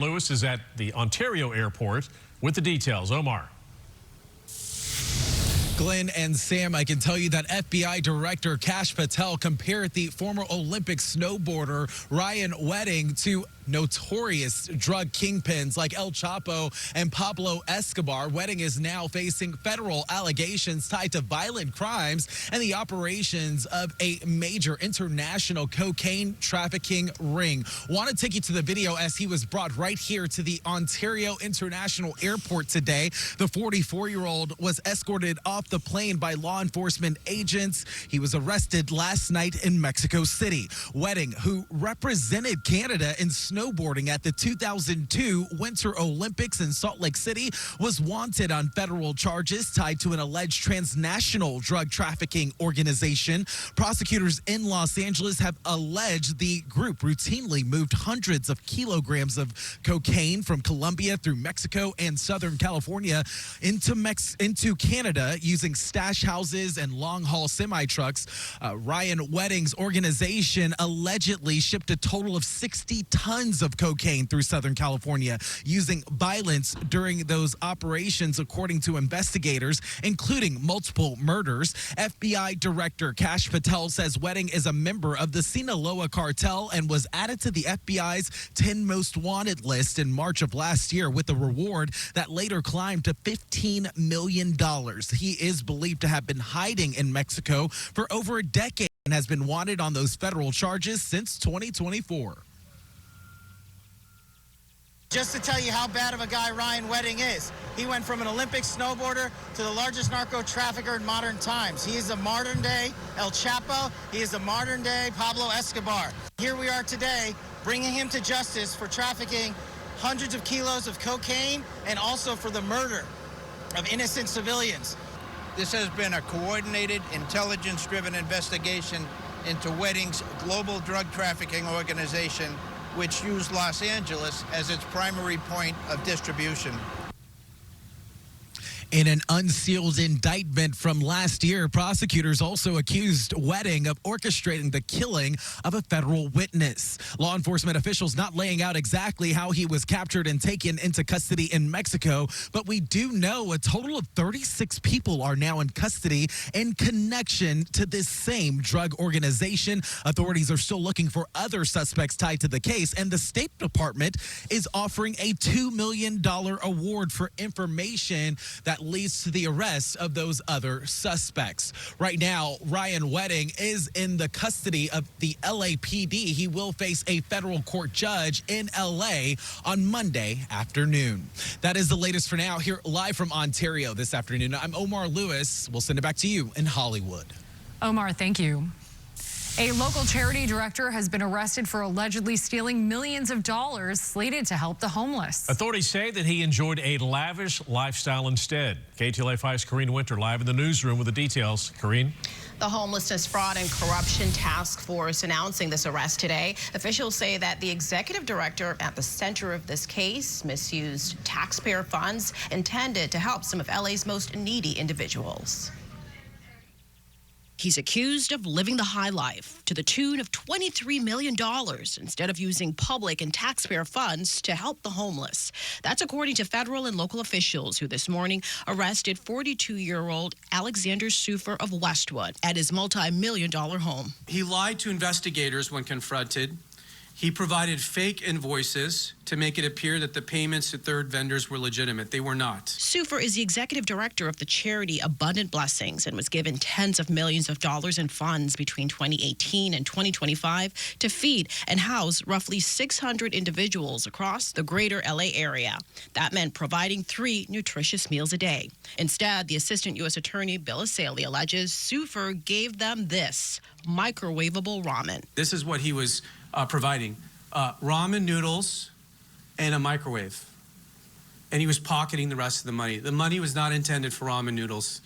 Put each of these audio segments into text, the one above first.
Lewis is at the Ontario airport with the details. Omar. Glenn and Sam, I can tell you that FBI Director Kash Patel compared the former Olympic snowboarder Ryan Wedding to notorious drug kingpins like El Chapo and Pablo Escobar. Wedding is now facing federal allegations tied to violent crimes and the operations of a major international cocaine trafficking ring. Want to take you to the video as he was brought right here to the Ontario International Airport today. The 44-year-old was escorted off the plane by law enforcement agents. He was arrested last night in Mexico City. Wedding, who represented Canada in snowboarding at the 2002 Winter Olympics in Salt Lake City, was wanted on federal charges tied to an alleged transnational drug trafficking organization. Prosecutors in Los Angeles have alleged the group routinely moved hundreds of kilograms of cocaine from Colombia through Mexico and Southern California into Canada using stash houses and long-haul semi-trucks. Ryan Wedding's organization allegedly shipped a total of 60 tons of cocaine through Southern California using violence during those operations, according to investigators, including multiple murders. FBI Director Kash Patel says Wedding is a member of the Sinaloa cartel and was added to the FBI's 10 most wanted list in March of last year with a reward that later climbed to $15 million. He is believed to have been hiding in Mexico for over a decade and has been wanted on those federal charges since 2024. Just to tell you how bad of a guy Ryan Wedding is, he went from an Olympic snowboarder to the largest narco trafficker in modern times. He is a modern-day El Chapo. He is a modern-day Pablo Escobar. Here we are today, bringing him to justice for trafficking hundreds of kilos of cocaine and also for the murder of innocent civilians. This has been a coordinated, intelligence-driven investigation into Wedding's global drug trafficking organization, which used Los Angeles as its primary point of distribution. In an unsealed indictment from last year, prosecutors also accused Wedding of orchestrating the killing of a federal witness. Law enforcement officials not laying out exactly how he was captured and taken into custody in Mexico, but we do know a total of 36 people are now in custody in connection to this same drug organization. Authorities are still looking for other suspects tied to the case, and the State Department is offering a $2 million award for information that leads to the arrest of those other suspects. Right now, Ryan Wedding is in the custody of the LAPD. He will face a federal court judge in LA on Monday afternoon. That is the latest for now. Here live from Ontario this afternoon, I'm Omar Lewis. We'll send it back to you in Hollywood. Omar, thank you. A local charity director has been arrested for allegedly stealing millions of dollars slated to help the homeless. Authorities say that he enjoyed a lavish lifestyle instead. KTLA5's Corrine Winter live in the newsroom with the details. Corrine? The Homelessness Fraud and Corruption Task Force announcing this arrest today. Officials say that the executive director at the center of this case misused taxpayer funds intended to help some of LA's most needy individuals. He's accused of living the high life to the tune of $23 million instead of using public and taxpayer funds to help the homeless. That's according to federal and local officials who this morning arrested 42-year-old Alexander Sufer of Westwood at his multi-million-dollar home. He lied to investigators when confronted. He provided fake invoices to make it appear that the payments to third vendors were legitimate. They were not. Sufer is the executive director of the charity Abundant Blessings and was given tens of millions of dollars in funds between 2018 and 2025 to feed and house roughly 600 individuals across the greater LA area. That meant providing 3 nutritious meals a day. Instead, the Assistant U.S. Attorney Bill Asaley alleges Sufer gave them this microwavable ramen. This is what he was providing, ramen noodles and a microwave. And he was pocketing the rest of the money. The money was not intended for ramen noodles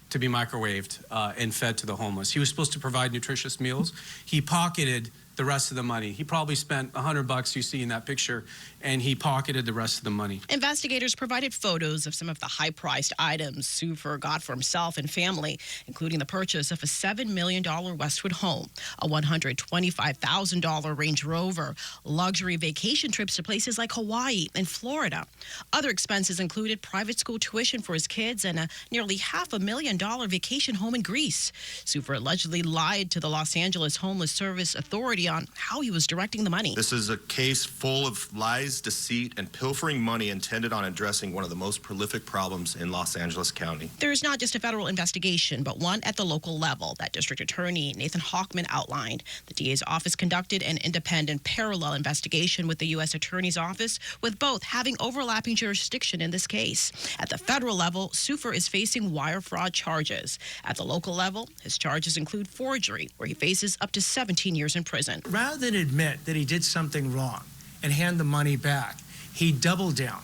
to be microwaved and fed to the homeless. He was supposed to provide nutritious meals. He pocketed the rest of the money. He probably spent $100 you see in that picture, and he pocketed the rest of the money. Investigators provided photos of some of the high-priced items Sufer got for himself and family, including the purchase of a $7 million Westwood home, a $125,000 Range Rover, luxury vacation trips to places like Hawaii and Florida. Other expenses included private school tuition for his kids and a nearly $500,000 vacation home in Greece. Sufer allegedly lied to the Los Angeles Homeless Service Authority on how he was directing the money. This is a case full of lies, deceit, and pilfering money intended on addressing one of the most prolific problems in Los Angeles County. There is not just a federal investigation, but one at the local level that District Attorney Nathan Hochman outlined. The DA's office conducted an independent parallel investigation with the U.S. Attorney's Office, with both having overlapping jurisdiction in this case. At the federal level, Sufer is facing wire fraud charges. At the local level, his charges include forgery, where he faces up to 17 years in prison. Rather than admit that he did something wrong and hand the money back, he doubled down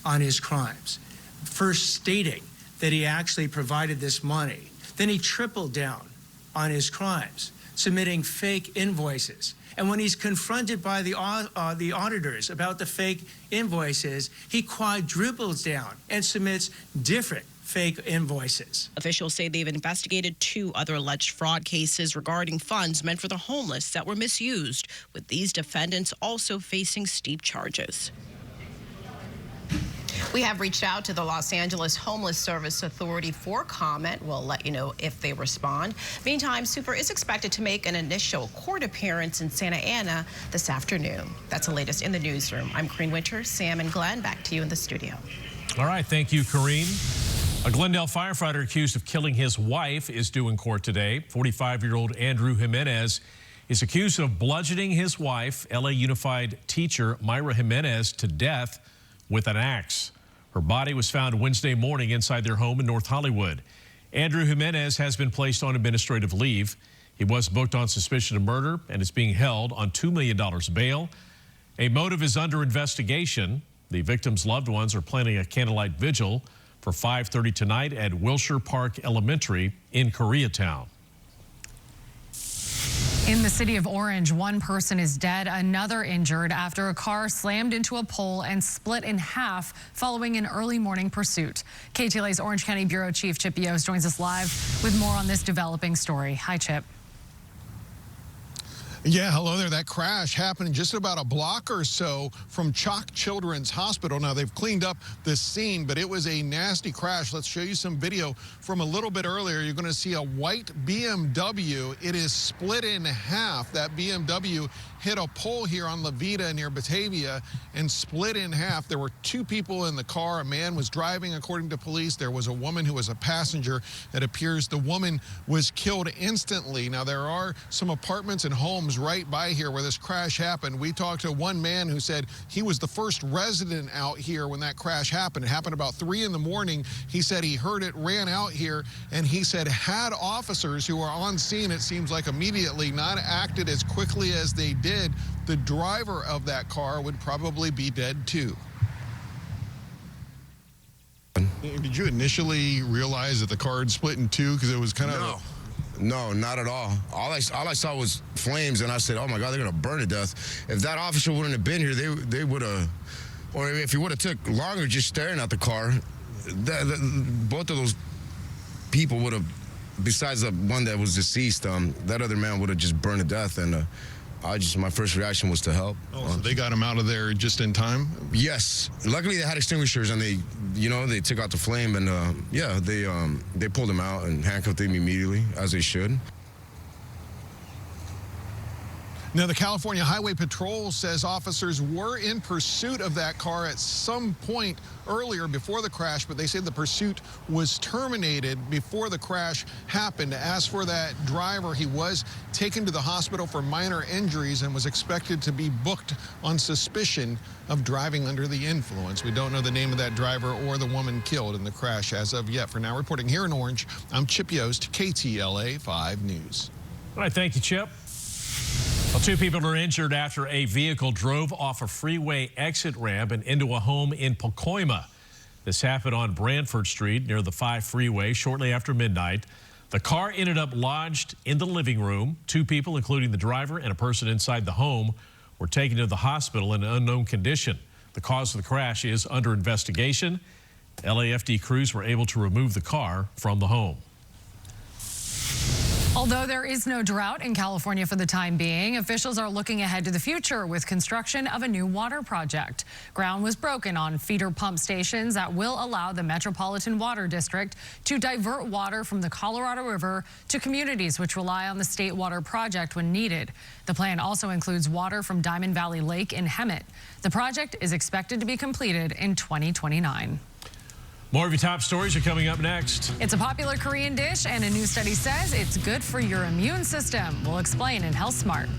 on his crimes, first stating that he actually provided this money. Then he tripled down on his crimes, submitting fake invoices. And when he's confronted by the auditors about the fake invoices, he quadruples down and submits different fake invoices. Officials say they've investigated 2 other alleged fraud cases regarding funds meant for the homeless that were misused, with these defendants also facing steep charges. We have reached out to the Los Angeles Homeless Service Authority for comment. We'll let you know if they respond. Meantime, Sufer is expected to make an initial court appearance in Santa Ana this afternoon. That's the latest in the newsroom. I'm Corrine Winter. Sam and Glenn, back to you in the studio. All right, thank you, Corrine. A Glendale firefighter accused of killing his wife is due in court today. 45-year-old Andrew Jimenez is accused of bludgeoning his wife, LA Unified teacher Myra Jimenez, to death with an axe. Her body was found Wednesday morning inside their home in North Hollywood. Andrew Jimenez has been placed on administrative leave. He was booked on suspicion of murder and is being held on $2 million bail. A motive is under investigation. The victim's loved ones are planning a candlelight vigil for 5:30 tonight at Wilshire Park Elementary in Koreatown. In the city of Orange, one person is dead, another injured after a car slammed into a pole and split in half following an early morning pursuit. KTLA's Orange County Bureau Chief Chip Yost joins us live with more on this developing story. Hi, Chip. Yeah, hello there. That crash happened just about a block or so from Chalk Children's Hospital. Now, they've cleaned up this scene, but it was a nasty crash. Let's show you some video from a little bit earlier. You're going to see a white BMW. It is split in half. That BMW hit a pole here on La Vida near Batavia and split in half. There were 2 people in the car. A man was driving, according to police. There was a woman who was a passenger. It appears the woman was killed instantly. Now, there are some apartments and homes right by here where this crash happened. We talked to one man who said he was the first resident out here when that crash happened. It happened about 3 in the morning. He said he heard it, ran out here, and he said had officers who were on scene, it seems like immediately, not acted as quickly as they did, the driver of that car would probably be dead too. Did you initially realize that the car had split in 2 because it was kind of... No, not at all. All I saw was flames, and I said, oh, my God, they're going to burn to death. If that officer wouldn't have been here, they would have, or if he would have took longer just staring at the car, both of those people would have, besides the one that was deceased, that other man would have just burned to death, and my first reaction was to help. Oh, so they got him out of there just in time? Yes. Luckily, they had extinguishers, and they took out the flame, and yeah, they pulled him out and handcuffed him immediately, as they should. Now, the California Highway Patrol says officers were in pursuit of that car at some point earlier before the crash, but they said the pursuit was terminated before the crash happened. As for that driver, he was taken to the hospital for minor injuries and was expected to be booked on suspicion of driving under the influence. We don't know the name of that driver or the woman killed in the crash as of yet. For now, reporting here in Orange, I'm Chip Yost, KTLA 5 News. All right, thank you, Chip. Well, 2 people are injured after a vehicle drove off a freeway exit ramp and into a home in Pacoima. This happened on Branford Street near the 5 freeway shortly after midnight. The car ended up lodged in the living room. 2 people, including the driver and a person inside the home, were taken to the hospital in an unknown condition. The cause of the crash is under investigation. LAFD crews were able to remove the car from the home. Although there is no drought in California for the time being, officials are looking ahead to the future with construction of a new water project. Ground was broken on feeder pump stations that will allow the Metropolitan Water District to divert water from the Colorado River to communities which rely on the state water project when needed. The plan also includes water from Diamond Valley Lake in Hemet. The project is expected to be completed in 2029. More of your top stories are coming up next. It's a popular Korean dish, and a new study says it's good for your immune system. We'll explain in Health Smart.